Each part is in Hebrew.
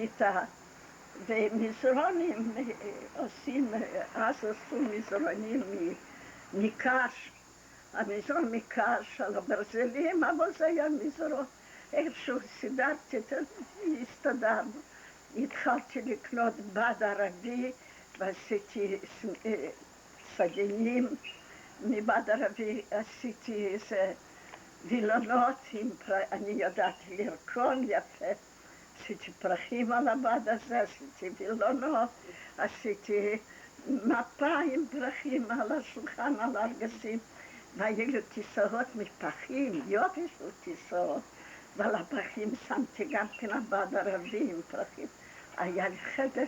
איתה, ומזרונים עושים, אז עשו מזרונים מקש, המזרון מקש על הברזלים, אבל זה היה מזרון. איכשהו סידרתי, הסתדרנו. התחלתי לקנות בד ערבי, ועשיתי סדינים. מבד ערבי עשיתי איזה וילונות, אני יודעת לרקון יפה. עשיתי פרחים על הבד הזה, עשיתי וילונות, עשיתי מפה עם פרחים על השולחן, על הארגזים, והיו לי כיסאות מפחים, יופי של כיסאות, ועל הפחים שמתי גם כן הבד ערבי עם פרחים. היה לי חדר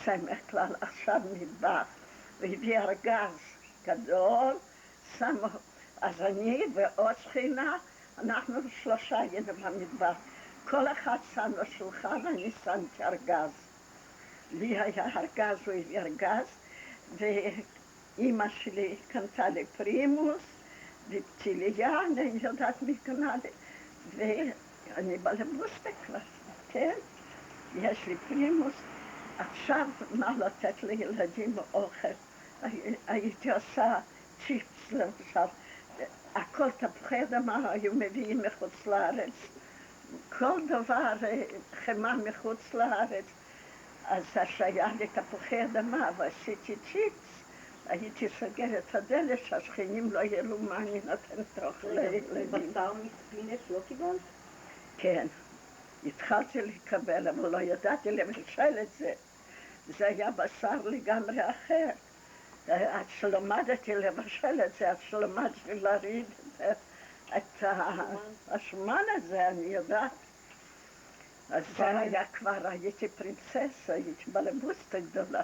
צמח כלל עכשיו מטבח, והביא ארגז גדול, שמו, אז אני ועוד שכינה, אנחנו 3 היינו במטבח. כל אחד שם לשולחן, אני שמתי ארגז. לי היה ארגז, הוא הביא ארגז, ואימא שלי קנתה לי פרימוס, ופתיליה, אני יודעת מי קנה לי, ואני בלבוסטה כבר, כן? יש לי פרימוס. עכשיו, מה לתת לילדים אוכל? הייתי עושה צ'יפס, למשל. הכל תפוחי אדמה היו מביאים מחוץ לארץ. כל דבר חמה מחוץ לארץ. אז שהיה לי תפוחי אדמה ועשיתי צ'יפס, הייתי סוגרת את הדלת שהשכנים לא יראו מה אני נותנת אוכל לילדים. בשר מספינש לא קיבלת? כן, התחלתי לקבל, אבל לא ידעתי לבשל את זה. זה היה בשר לגמרי אחר. עד שלמדתי לבשל את זה, עד שלמדתי להריד את השומן הזה, אני יודעת. אז זה היה כבר, הייתי פרינצסה, הייתי בלבוסטה גדולה.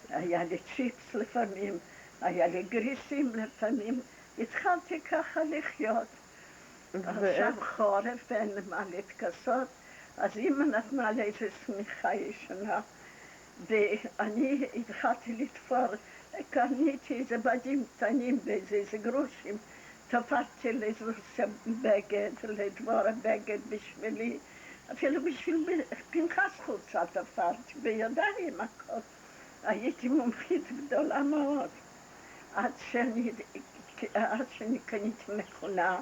היה לי צ'יפס לפעמים, היה לי גריסים לפעמים. התחלתי ככה לחיות. עכשיו חורף ואין מה להתכסות, אז אמא נתנה לי איזו שמיכה ישנה, ואני התחלתי לתפור, קניתי איזה בדים קטנים באיזה גרושים, תפרתי לאיזה בגד, לדבור הבגד בשבילי, אפילו בשביל פנחס חולצה תפרתי, בידיים הכל. הייתי מומחית גדולה מאוד, עד שאני קניתי מכונה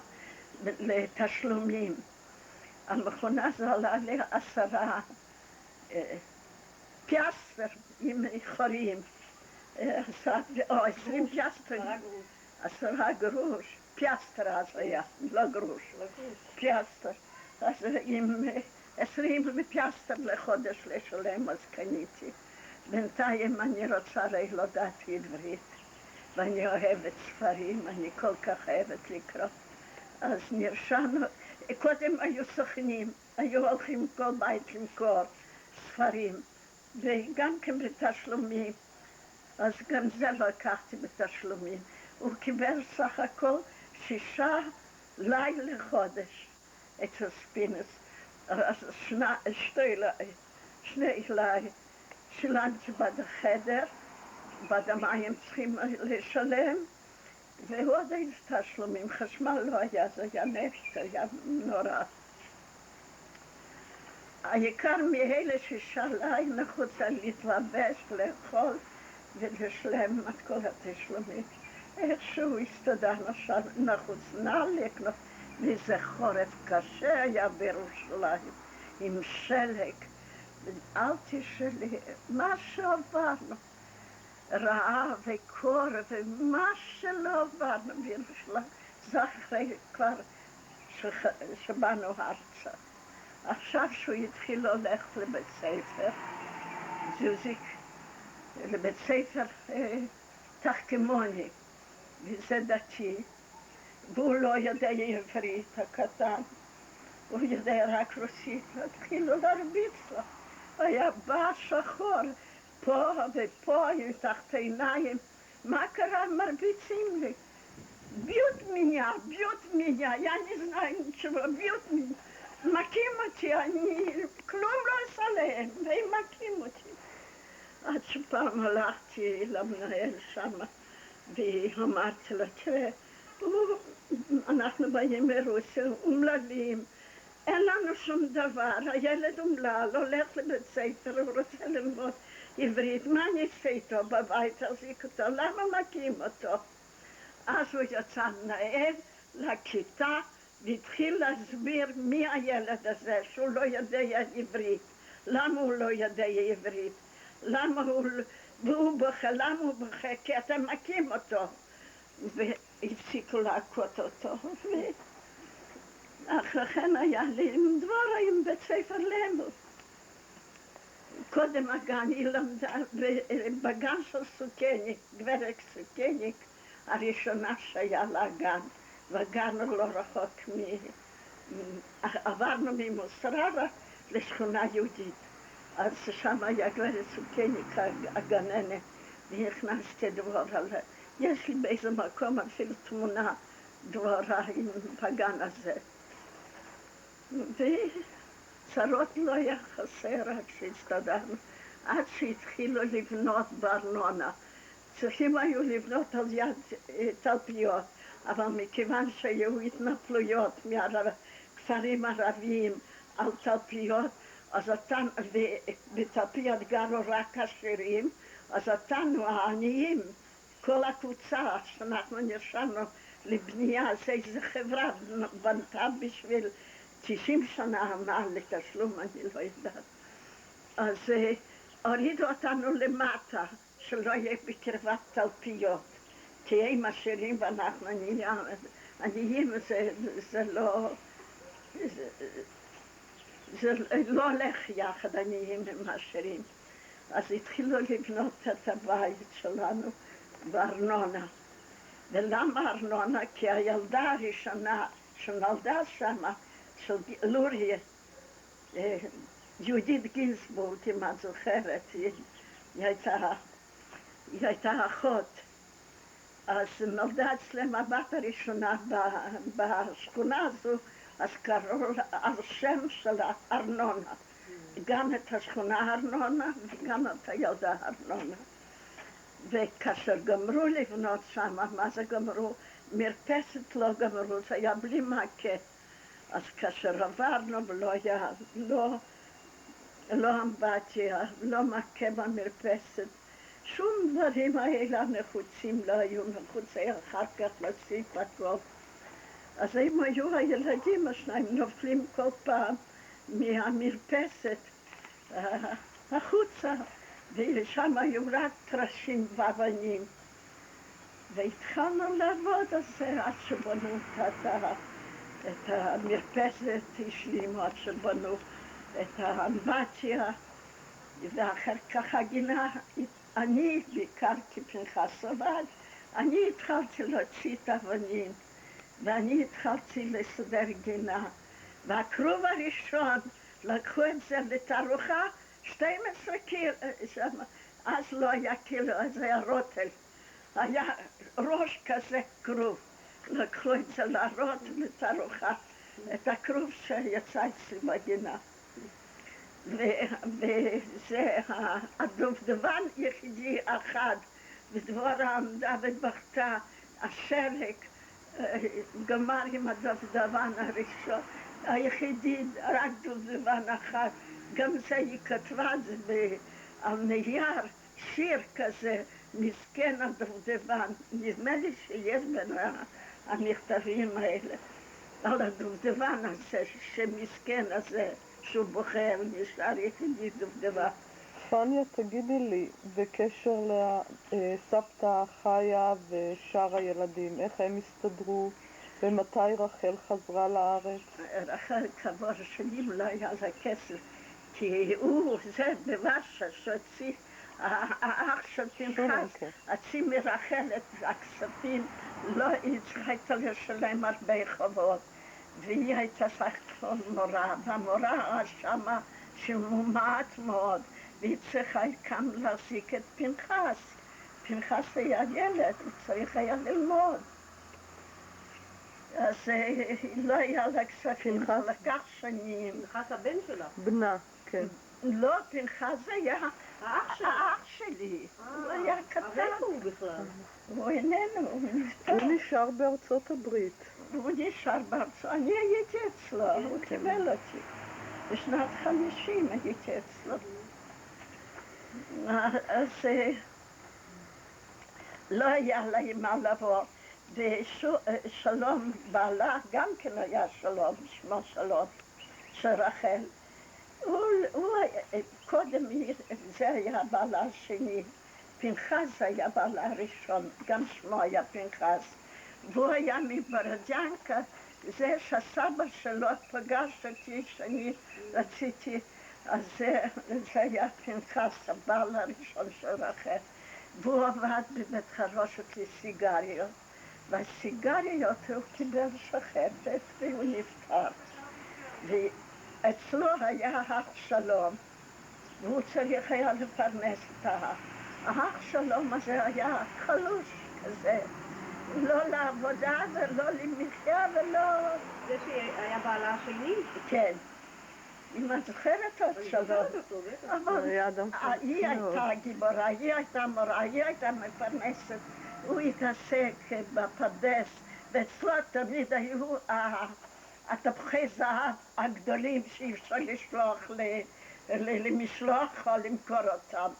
לתשלומים. המכונה הזו עלה לי 10 פיאסטר עם חורים, 20 פיאסטר, 10 גרוש, פיאסטר אז היה, לא גרוש, פיאסטר. אז עם 20 פיאסטר לחודש לשלם, אז קניתי. בינתיים אני רוצה הרי לדעת עברית, ואני אוהבת ספרים, אני כל כך אוהבת לקרוא. אז נרשמנו, קודם היו סוכנים, היו הולכים כל בית למכור ספרים, וגם כן בתשלומים, אז גם זה לא לקחתי בתשלומים. הוא קיבל סך הכל 6 לילה לחודש, את הספינוס. אז 2 לילה שילמתי בד החדר, בד המים צריכים לשלם, ועוד איזה תשלומים, חשמל לא היה, זה היה נפט, היה נורא. העיקר מאלה ששאלה נחוצה להתלבש, לאכול ולשלם את כל התשלומים. איכשהו הסתדרנו שנחוץ לקנות, וזה חורף קשה היה בירושלים, עם שלג. אל תשאלי, מה שעברנו. רעב וקור ומה שלא עברנו בירושלים, זה אחרי כבר שבאנו ארצה. עכשיו שהוא התחיל הולך לבית ספר, זוזיק, לבית ספר תחכמוני, וזה דתי, והוא לא יודע עברית הקטן, הוא יודע רק רוסית, התחילו להרביץ לו, היה בא שחור, פה ופה, עם תחת עיניים, מה קרה? מרביצים לי. ביות меня, я не знаю ничего, ביות меня. מכים אותי, אני כלום לא עושה להם, והם מכים אותי. עד שפעם הלכתי למנהל שם, ואמרתי לו, תראה, אנחנו באים מרוסיה, אומללים, אין לנו שום דבר, הילד אומלל, הולך לבית ספר, הוא רוצה ללמוד עברית, מה אני אעשה איתו בבית, תחזיק אותו, למה מכים אותו? אז הוא יצא מנהל לכיתה והתחיל להסביר מי הילד הזה, שהוא לא יודע עברית. למה הוא לא יודע עברית? למה הוא בוכה, למה הוא בוכה? כי אתם מכים אותו. והפסיקו להכות אותו. ואחרי כן היה לי עם דבורה, עם בית ספר לימוד. קודם הגן היא למדה בגן של סוכניק, גברת סוכניק, הראשונה שהיה לה גן, והגן לא רחוק עברנו ממוסררה לשכונה יהודית. אז שם היה גברת סוכניק הגננת, והכנסתי דבורה, יש לי באיזה מקום אפילו תמונה דבורה עם בגן הזה. צרות לא היה חסר רק שהסתדרנו, עד שהתחילו לבנות בארנונה. צריכים היו לבנות על יד תלפיות, אבל מכיוון שהיו התנפלויות מהכפרים ערביים על תלפיות, אז בתלפיות גרו רק עשירים, אז אותנו העניים, כל הקבוצה שאנחנו נרשמנו לבנייה, אז איזו חברה בנתה בשביל 90 שנה אמר לתשלום, אני לא יודעת. אז הורידו אותנו למטה, שלא יהיה בקרבת תלפיות. כי הם עשירים ואנחנו עניים, זה לא הולך יחד, עניים עם עשירים. אז התחילו לבנות את הבית שלנו בארנונה. ולמה ארנונה? כי הילדה הראשונה שנולדה שמה, של לורי, יהודית גינסבורג, אם את זוכרת, היא הייתה אחות. אז נולדה אצלם הבת הראשונה בשכונה הזו, אז קראו על שם של ארנונה. גם את השכונה ארנונה וגם את הילדה ארנונה. וכאשר גמרו לבנות שם, מה זה גמרו? מרפסת לא גמרו, זה היה בלי מכה. אז כאשר עברנו ולא היה, לא אמבטיה, לא מכה במרפסת, שום דברים האלה נחוצים לא היו, נחוץ היה אחר כך להוסיף הכל. אז אם היו הילדים השניים נופלים כל פעם מהמרפסת החוצה, ושם היו רק טרשים ואבנים. והתחלנו לעבוד על זה עד שבנו את המרפסת, השלימו עד שבנו את האמבטיה, ואחר כך הגינה, אני ביקרתי פנחס עבד, אני התחלתי להוציא את האבנים, ואני התחלתי לסדר גינה, והכרוב הראשון לקחו את זה לתערוכה 12 קילו, אז לא היה קילו, אז היה רוטל, היה ראש כזה כרוב. לקחו את זה להראות לתערוכה, את הכרוב שיצא אצלי בגינה. וזה הדובדבן יחידי אחד, ודבורה עמדה ובכתה, השלג גמר עם הדובדבן הראשון, היחידי, רק דובדבן אחד. גם זה היא כתבה את זה על נייר, שיר כזה, מסכן הדובדבן. נדמה לי שיש בין המכתבים האלה, על הדובדבן הזה, שמסכן הזה, שהוא בוחר, נשאר יחידי דובדבן. פניה, תגידי לי, בקשר לסבתא חיה ושאר הילדים, איך הם הסתדרו, ומתי רחל חזרה לארץ? רחל כעבור שנים לא היה לה כסף, כי הוא, זה בוורשה שהוציא, האח של פנחס, הוציא מרחל את הכספים, לא, היא צריכה לשלם הרבה חובות, והיא הייתה סך הכל מורה, והמורה שמה שילמו מעט מאוד, והיא צריכה גם להחזיק את פנחס. פנחס היה ילד, הוא צריך היה ללמוד. אז לא היה לה כספים, לקח שנים. פנחס הבן שלה? בנה, כן. לא, פנחס היה האח שלי. הוא היה קטן. איפה הוא בכלל? הוא איננו, הוא נפטר. הוא נשאר בארצות הברית. והוא נשאר בארצו, אני הייתי אצלו, הוא קיבל אותי. בשנת 50 הייתי אצלו. אז לא היה לה עם מה לבוא. ושלום בעלה, גם כן היה שלום, שמו שלום, של רחל. קודם זה היה בעלה השני, פנחס היה בעלה הראשון, גם שמו היה פנחס. והוא היה מברדיאנקה, זה שהסבא שלו פגש אותי שאני רציתי, אז זה היה פנחס, הבעל הראשון של רחל. והוא עבד בבית חרושת לסיגריות, והסיגריות הוא קיבל שחפת והוא נפטר. ואצלו היה האח שלום, והוא צריך היה לפרנס את האח שלום הזה היה קלוש כזה, לא לעבודה ולא למחיה ולא... זה שהיה בעלה השני? כן. אם את זוכרת עוד שלום. אבל היא הייתה גיבורה, היא הייתה מורה, היא הייתה מפרנסת. הוא התעסק בפרדס, ואצלו תמיד היו התפוחי זהב הגדולים שאי אפשר לשלוח למשלוח או למכור אותם.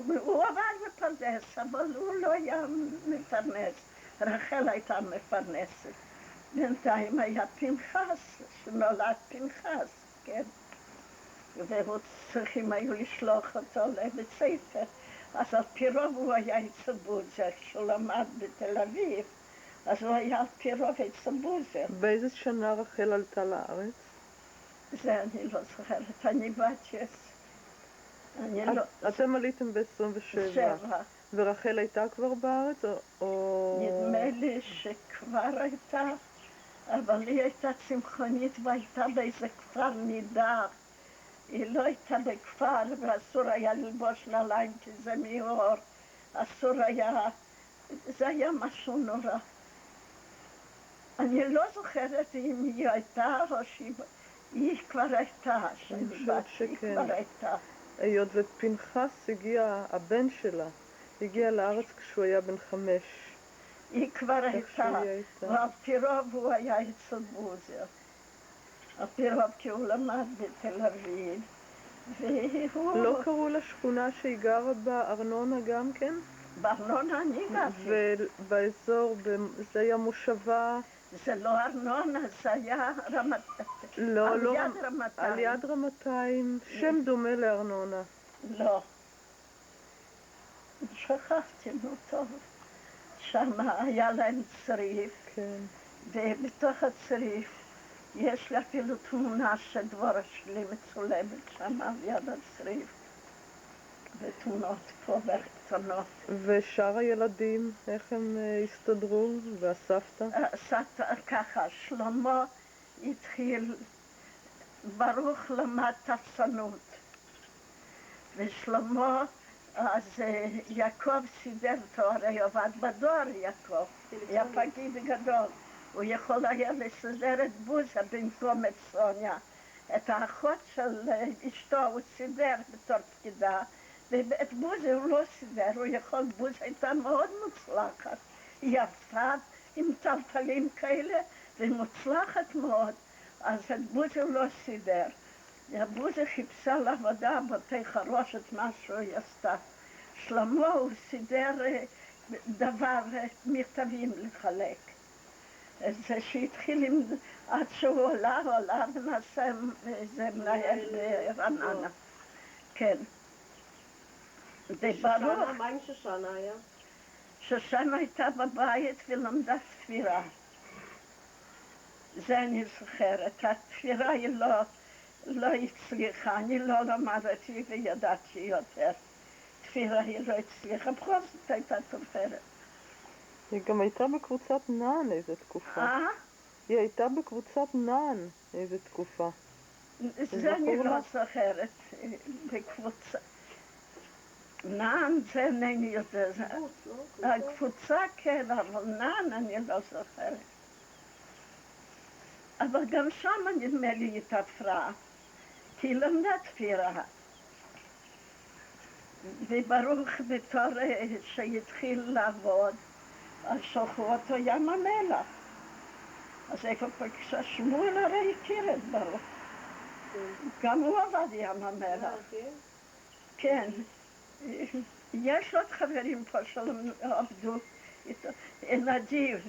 הוא עבד בפרדס, אבל הוא לא היה מפרנס. רחל הייתה מפרנסת. בינתיים היה פנחס, שנולד פנחס, כן? והוא צריכים היו לשלוח אותו לבית ספר. אז על פי רוב הוא היה אצל בוזר, כשהוא למד בתל אביב, אז הוא היה על פי רוב אצל בוזר. באיזה שנה רחל עלתה לארץ? זה אני לא זוכרת, אני בת אתם עליתם ב-27. ורחל הייתה כבר בארץ או... נדמה לי שכבר הייתה, אבל היא הייתה צמחונית והייתה באיזה כפר נידח. היא לא הייתה בכפר ואסור היה ללבוש נעליים כי זה מאור. אסור היה, זה היה משהו נורא. אני לא זוכרת אם היא הייתה או שהיא כבר הייתה, אני חושבת שכן. כבר הייתה. היות ופנחס הגיע, הבן שלה, הגיע לארץ כשהוא היה בן 5. היא כבר הייתה, ועל פי רוב הוא היה אצל בוזר. על פי רוב כי הוא למד בתל אביב, והוא... לא קראו לשכונה שהיא גרה בארנונה גם כן? בארנונה אני גרתי. ובאזור, זה היה מושבה... זה לא ארנונה, זה היה לא, על יד רמתיים. על יד רמתיים, שם דומה לארנונה. לא. שכחתי, נו טוב. שם היה להם צריף, כן. ובתוך הצריף יש לי אפילו תמונה שדבורה שלי מצולמת שם על יד הצריף. ותמונות פה וקטנות. ושאר הילדים, איך הם הסתדרו? והסבתא? סבתא ככה, שלמה התחיל, ברוך למד תפסנות. ושלמה, אז יעקב סידר אותו, הרי עבד בדואר יעקב, היה פקיד גדול. הוא יכול היה לסדר את בוזה במקום את סוניה. את האחות של אשתו הוא סידר בתור פקידה, ואת בוזה הוא לא סידר, בוזה הייתה מאוד מוצלחת. היא יפה עם טלטלים כאלה, ומוצלחת מאוד, אז את בוזה הוא לא סידר. בוזה חיפשה לעבודה בתי חרושת, משהו היא עשתה. שלמה הוא סידר דבר, מכתבים לחלק. זה שהתחיל עם, עד שהוא עולה ונעשה איזה מנהל ברעננה. כן. שושנה, מה עם שושנה היה? שושנה הייתה בבית ולמדה תפירה. זה אני זוכרת. התפירה היא לא הצליחה, אני לא למדתי וידעתי יותר. תפירה היא לא הצליחה, בכל זאת הייתה תופרת. היא גם הייתה בקבוצת נען איזה תקופה. היא הייתה בקבוצת נען איזה תקופה. זה אני לא זוכרת. בקבוצה... נען זה אינני יודע. הקבוצה כן, אבל נען אני לא זוכרת. אבל גם שם נדמה לי התעפרה. כי היא למדה תפירה. וברוך בתור שהתחיל לעבוד, אז שלחו אותו ים המלח. אז איפה פגשה שמואל הרי הכיר את ברוך. גם הוא עבד ים המלח. כן. יש עוד חברים פה שעבדו איתו. נדיב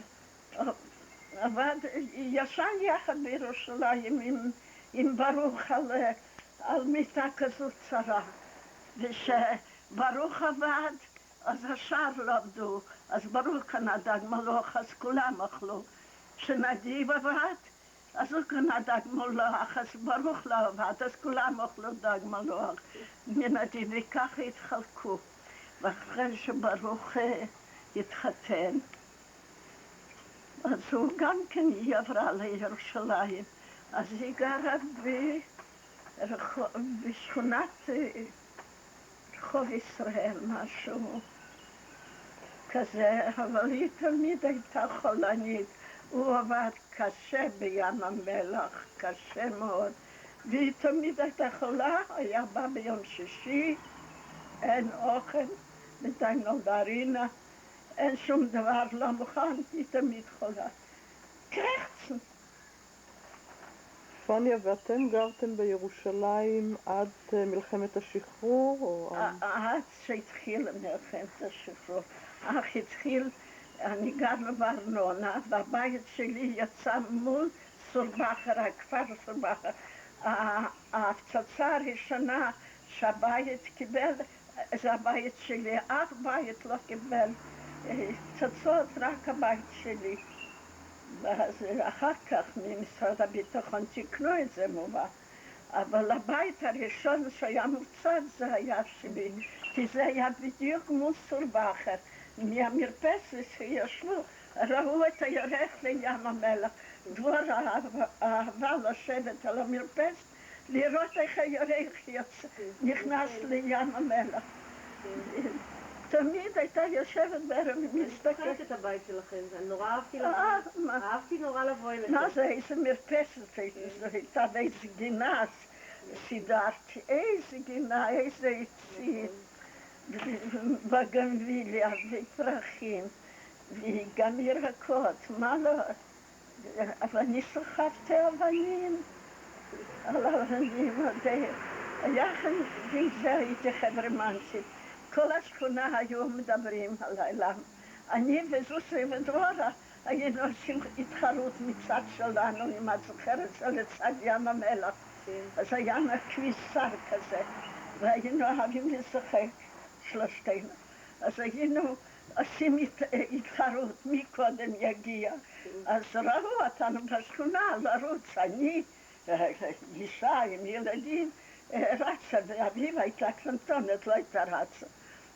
עבד, ישן יחד בירושלים עם ברוך על מיטה כזאת צרה. ושברוך עבד, אז השאר לא עבדו. אז ברוך קנה דג מלוח, אז כולם אכלו. כשנדיב עבד, אז הוא קנה דג מלוח, אז ברוך לא עבד, אז כולם אכלו דג מלוח מנדיב, וככה התחלקו. ואחרי שברוך התחתן, אז הוא גם כן היא עברה לירושלים. אז היא גרה בשכונת רחוב ישראל, משהו כזה, אבל היא תמיד הייתה חולנית. הוא עבד קשה בים המלח, קשה מאוד, והיא תמיד הייתה חולה, היה בא ביום שישי, אין אוכל, בינתיים נולדה רינה, אין שום דבר לא מוכן, היא תמיד חולה. קרחצן. פניה, ואתם גרתם בירושלים עד מלחמת השחרור? או... עד שהתחיל מלחמת השחרור. אך התחיל, אני גרנו בארנונה, והבית שלי יצא מול סורבחר, הכפר סורבחר. ההפצצה הראשונה שהבית קיבל, זה הבית שלי. אף בית לא קיבל פצצות, רק הבית שלי. ואז אחר כך ממשרד הביטחון תיקנו את זה מובן. אבל הבית הראשון שהיה מופצץ זה היה שלי, כי זה היה בדיוק מול סורבחר. מהמרפסת שישבו, ראו את הירך לים המלח. דבור אהבה לשבת על המרפסת, לראות איך הירך נכנס לים המלח. תמיד הייתה יושבת בערב ומסתכלת. אני זוכרת את הבית שלכם, נורא אהבתי נורא לבוא אליכם. מה זה, איזה מרפסת הייתה, ואיזה גינה סידרתי, איזה גינה, איזה עצים, בגנביליה ופרחים, וגם ירקות, מה לא. אבל אני סחבתי אבנים, על אבנים, יחד עם זה הייתי חברמנטית. כל השכונה היו מדברים עליי. אני וזוסי ודרורה היינו עושים התחרות מצד שלנו, אם את זוכרת, לצד ים המלח. אז היה כביסה כזה, והיינו אוהבים לשחק שלושתנו. אז היינו עושים התחרות, מי קודם יגיע. אז ראו אותנו בשכונה לרוץ, אני, אישה עם ילדים, רצה, ואביבה הייתה קטנטונת, לא הייתה רצה.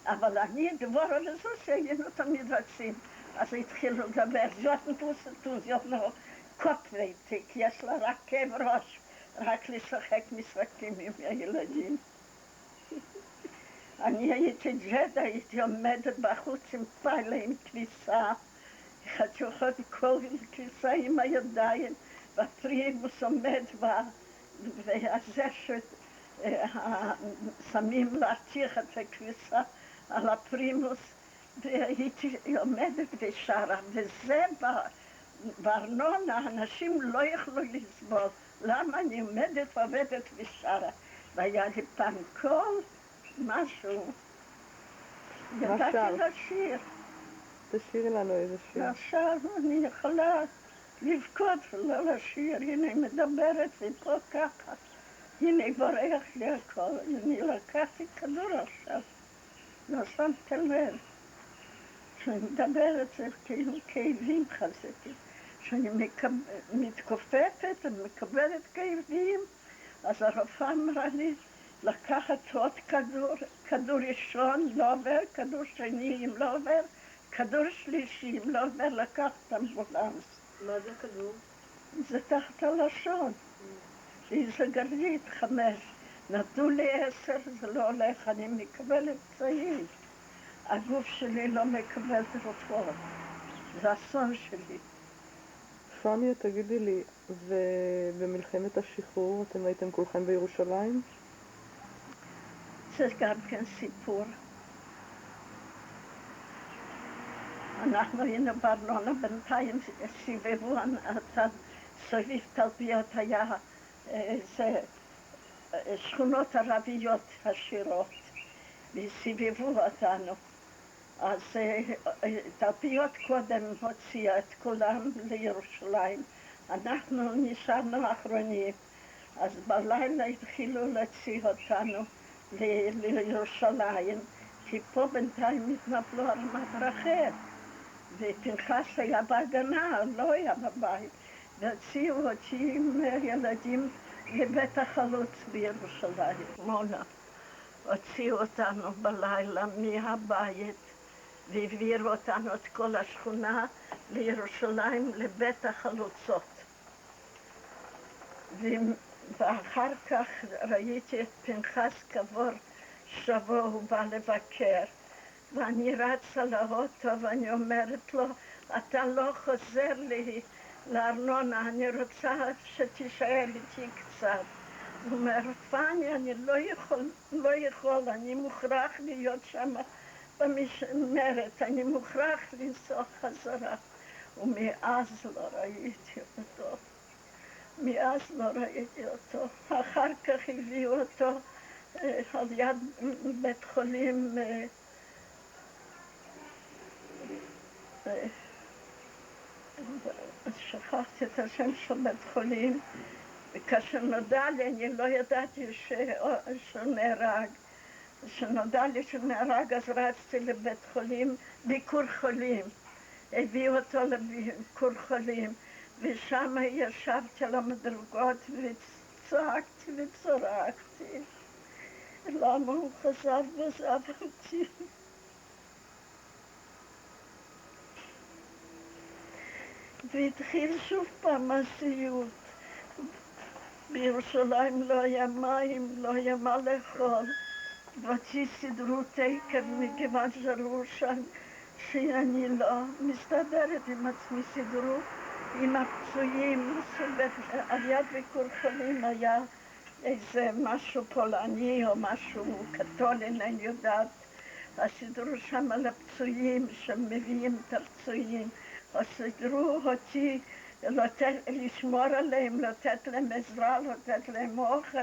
אבל אני, דבורה וזוסי, היינו תמיד רצים. אז התחילו לדבר, זאת לא קופוויטיק, יש לה רק כאב ראש, רק לשחק משחקים עם הילדים. אני הייתי ג'דה, הייתי עומדת בחוץ עם פיילה, עם כביסה, חתוכות כל כביסה עם הידיים, והפרימוס עומד וזה ששמים להתיך את הכביסה על הפרימוס, והייתי עומדת ושרה, וזה בארנונה אנשים לא יכלו לסבול. למה אני עומדת ועובדת ושרה? והיה לי פעם קול, משהו. ידעתי לשיר. תשירי לנו איזה שיר. עכשיו אני יכולה לבכות ולא לשיר. הנה היא מדברת ופה ככה. הנה בורח לי הכל. אני לקחתי כדור עכשיו. לא שמתי לב. כשאני מדברת זה כאילו כאבים חזקים. כשאני מתכופפת ומקבלת כאבים, אז הרופאה אמרה לי לקחת עוד כדור, כדור ראשון לא עובר, כדור שני אם לא עובר, כדור שלישי אם לא עובר, לקחת אמבולנס. מה זה כדור? זה תחת הלשון. זה גרדית 5. נתנו לי 10, זה לא הולך, אני מקבלת פצעים. הגוף שלי לא מקבל תרופות. זה אסון שלי. פניה, תגידי לי, ובמלחמת השחרור אתם הייתם כולכם בירושלים? זה גם כן סיפור. אנחנו היינו בארנונה, בינתיים סיבבו הצד סביב תלפיות היה שכונות ערביות עשירות, וסיבבו אותנו. אז תלפיות קודם הוציאה את כולם לירושלים, אנחנו נשארנו אחרונים, אז בלילה התחילו להוציא אותנו לירושלים, כי פה בינתיים התנפלו על רחל, ופנחס היה בהגנה, לא היה בבית, והוציאו אותי עם ילדים לבית החלוץ בירושלים. מונה, הוציאו אותנו בלילה מהבית, והעבירו אותנו את כל השכונה לירושלים לבית החלוצות. ואחר כך ראיתי את פנחס כעבור שבוע, הוא בא לבקר, ואני רצה לאוטו ואני אומרת לו, אתה לא חוזר לי לארנונה, אני רוצה שתישאר איתי קצת. הוא אומר, פני, אני לא יכול, אני מוכרח להיות שם במשמרת, אני מוכרח לנסוע חזרה. ומאז לא ראיתי אותו. מאז לא ראיתי אותו. אחר כך הביאו אותו על יד בית חולים, שכחתי את השם של בית חולים, וכאשר נודע לי, אני לא ידעתי שהוא נהרג. כשנודע לי שהוא נהרג, אז רצתי לבית חולים, ביקור חולים. הביאו אותו לביקור חולים, ושם ישבתי על המדרגות וצעקתי וצרחתי. למה הוא חזר ועזב אותי? והתחיל שוב פעם הסיוט. בירושלים לא היה מים, לא היה מה לאכול. ואותי סידרו תקר מכיוון שראו שם שאני לא מסתדרת עם עצמי, סידרו עם הפצועים. על יד ביקור חולים היה איזה משהו פולני או משהו קתולי, אני יודעת. אז סידרו שם על הפצועים שמביאים את הפצועים. אז סידרו אותי לשמור עליהם, לתת להם עזרה, לתת להם אוכל,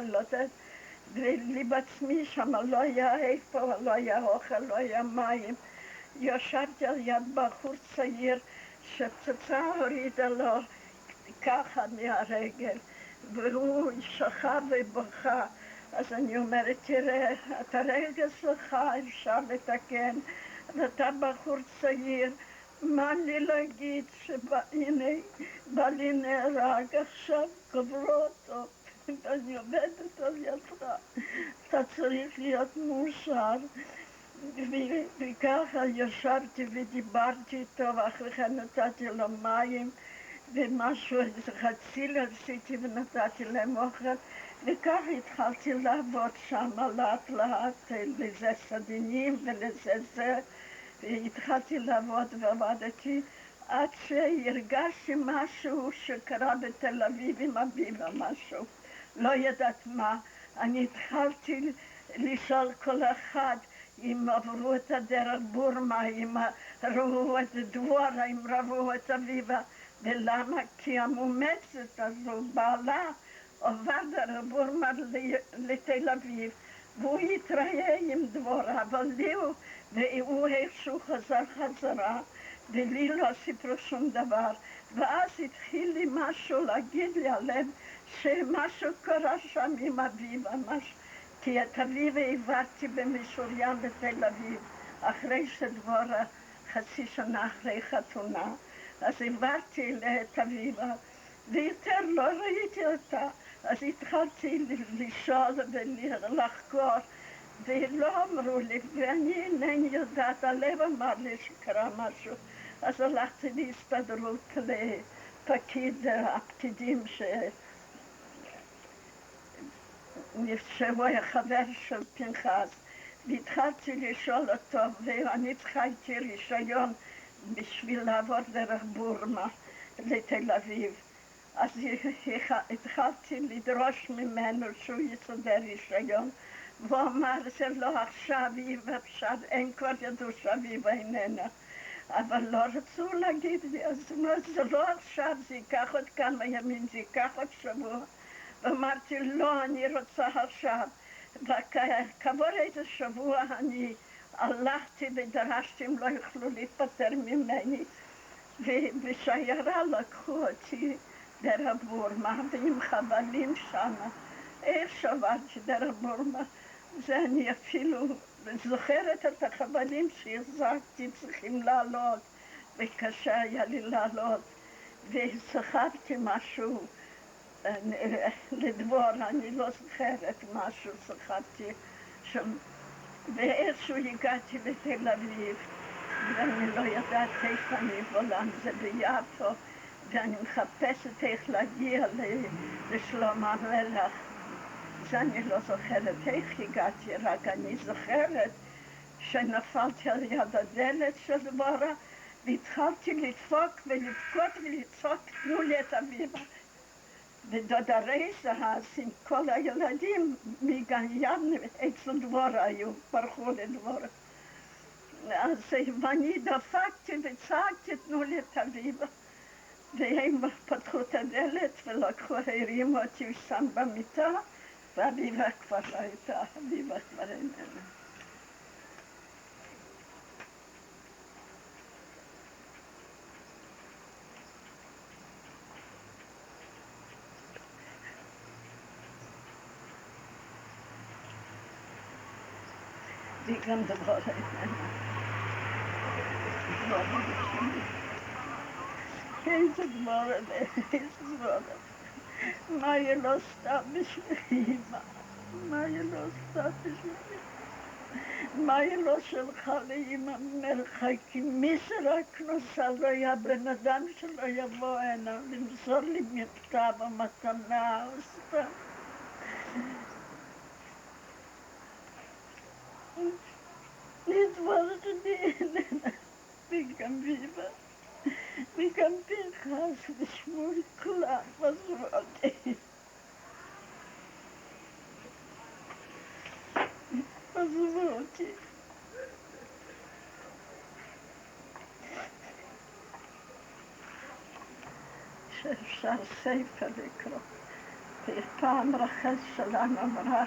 ולי בעצמי שם לא היה איפה, לא היה אוכל, לא היה מים. ישבתי על יד בחור צעיר שפצצה הורידה לו ככה מהרגל, והוא שכב ובכה. אז אני אומרת, תראה, את הרגל שלך אפשר לתקן, ואתה בחור צעיר, מה לי להגיד שהנה בעלי נהרג, עכשיו קברו אותו. ואני עובדת על ידך, אתה צריך להיות מאושר. וככה ישבתי ודיברתי איתו, ואחרי כן נתתי לו מים ומשהו, איזה חציל עשיתי ונתתי להם אוכל, וככה התחלתי לעבוד שם לאט לאט, לזה סדינים ולזה זה, והתחלתי לעבוד ועבדתי עד שהרגשתי משהו שקרה בתל אביב עם אביבה, משהו. לא ידעת מה. אני התחלתי לשאול כל אחד אם עברו את הדרך בורמה, אם ראו את דבורה, אם ראו את אביבה. ולמה? כי המומצת הזו, בעלה, עבר דרך בורמה לתל אביב, והוא התראה עם דבורה, אבל והוא איכשהו חזר חזרה, ולי לא סיפרו שום דבר. ואז התחיל לי משהו להגיד לי עליהם, שמשהו קרה שם עם אביבה, כי את אביבה העברתי במשוריין בתל אביב, אחרי שדבורה, חצי שנה אחרי חתונה, אז העברתי את אביבה, ויותר לא ראיתי אותה. אז התחלתי לשאול ולחקור, ולא אמרו לי, ואני אינני יודעת, הלב אמר לי שקרה משהו. אז הלכתי להסתדרות הפקידים שהוא היה חבר של פנחס, והתחלתי לשאול אותו, ואני צריכה איתי רישיון בשביל לעבור דרך בורמה לתל אביב. אז התחלתי לדרוש ממנו שהוא יסדר רישיון, והוא אמר שלא עכשיו, אין כבר ידעו שאביבה איננה. אבל לא רצו להגיד לי, אז זה לא עכשיו, זה ייקח עוד כמה ימים, זה ייקח עוד שבוע. ואמרתי, לא, אני רוצה עכשיו. וכעבור איזה שבוע אני הלכתי ודרשתי, הם לא יכלו להיפטר ממני. ובשיירה לקחו אותי דרך בורמה, ועם חבלים שמה. איך שעברתי דרך בורמה, זה אני אפילו זוכרת את החבלים שהחזקתי, צריכים לעלות, וקשה היה לי לעלות. וזכרתי משהו לדבור, אני לא זוכרת משהו, זכרתי שם. ואיכשהו הגעתי לתל אביב, ואני לא יודעת איך אני בולם, זה ביפו, ואני מחפשת איך להגיע לשלום המלך. זה אני לא זוכרת איך הגעתי, רק אני זוכרת שנפלתי על יד הדלת של דבורה, והתחלתי לדפוק ולבכות ולצעוק, תנו לי את אביבה. ודודה רייזה אז עם כל הילדים מגן יבנה אצל דבורה היו, ברחו לדבורה. אז ואני דפקתי וצעקתי, תנו לי את אביבה. והם פתחו את הדלת ולקחו, הרימו אותי שם במיטה, ואביבה כבר לא הייתה, אביבה כבר איננה. וגם דבורה איננה. איזה דבורה, איזה דבורה. מה היא לא עשתה בשבילי, מה היא לא עשתה בשבילי. מה היא לא שלחה לאמא מרחקים, מי שרק נוסע, לא היה בן אדם שלא יבוא הנה למסור לי מכתב או מתנה או סתם. לדבר שלי איננה, וגם ביבה, וגם פנחס ושמואל, כולם עזבו אותי. עזבו אותי. שאפשר ספר לקרוא. ופעם רחל שלנו אמרה,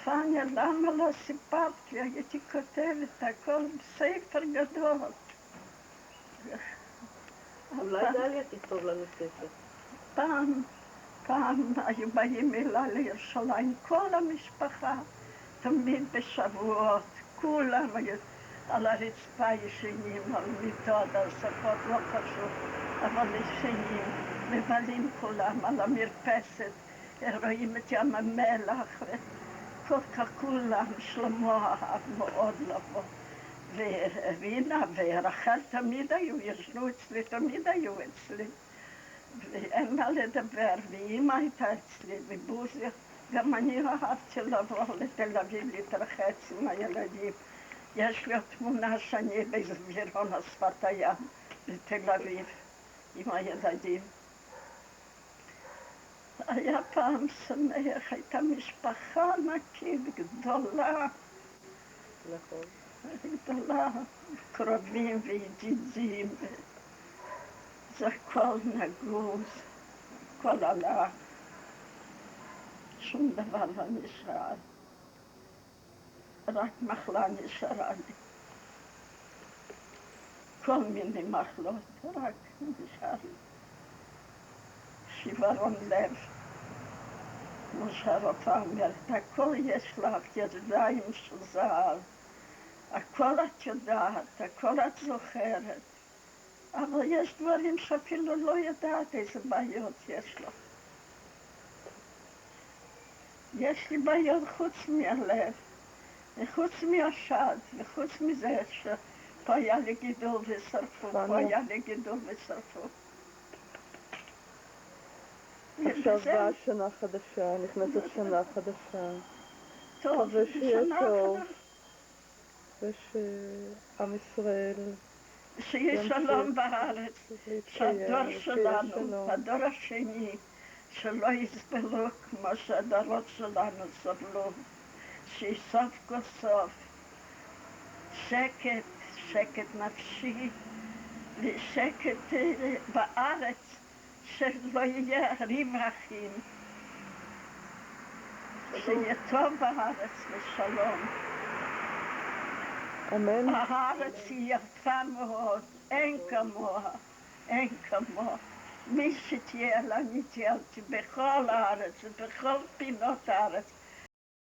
פניה, למה לא סיפרת לי? הייתי כותבת הכל בספר גדול. אולי דליה תכתוב לנו ספר. פעם היו באים אליי לירושלים, כל המשפחה, תמיד בשבועות, כולם היו על הרצפה ישנים, על מיטות, על ספות, לא חשוב, אבל ישנים, מבלים כולם על המרפסת, רואים את ים המלח, וכל כך כולם, שלמה אהב מאוד לבוא. ורינה ורחל תמיד היו, ישנו אצלי, תמיד היו אצלי. ואין מה לדבר, ואמא הייתה אצלי, ובוזי, גם אני אהבתי לבוא לתל אביב להתרחץ עם הילדים. יש לי תמונה שאני בזבירון השפת הים בתל אביב עם הילדים. היה פעם שמח, הייתה משפחה ענקית, גדולה. נכון. גדולה, קרובים וידידים. זה הכל נגוז, הכל הלך, שום דבר לא נשאר, רק מחלה נשארה לי. כל מיני מחלות, רק נשאר לי. שיוורון לב, כמו שהרופאה אומרת, הכל יש לך, ידיים של זהב, הכל את יודעת, הכל את זוכרת. אבל יש דברים שאפילו לא יודעת איזה בעיות יש לו. יש לי בעיות חוץ מהלב, וחוץ מהשד, וחוץ מזה שפה היה לי גידול ושרפו, פה היה לי גידול ושרפו. עכשיו באה שנה חדשה, נכנסת שנה חדשה. טוב, ושיהיה טוב, ושעם ישראל שיהיה שלום בארץ, שהדור שלנו, הדור השני, שלא יסבלו כמו שהדורות שלנו סבלו, שיסוף כל סוף שקט, שקט נפשי, ושקט בארץ, שלא יהיה ריב אחים, שיהיה טוב בארץ ושלום. אמן. הארץ היא יפה מאוד, אין כמוה, אין כמוה. מי שתהיה לה נטיילתי בכל הארץ ובכל פינות הארץ.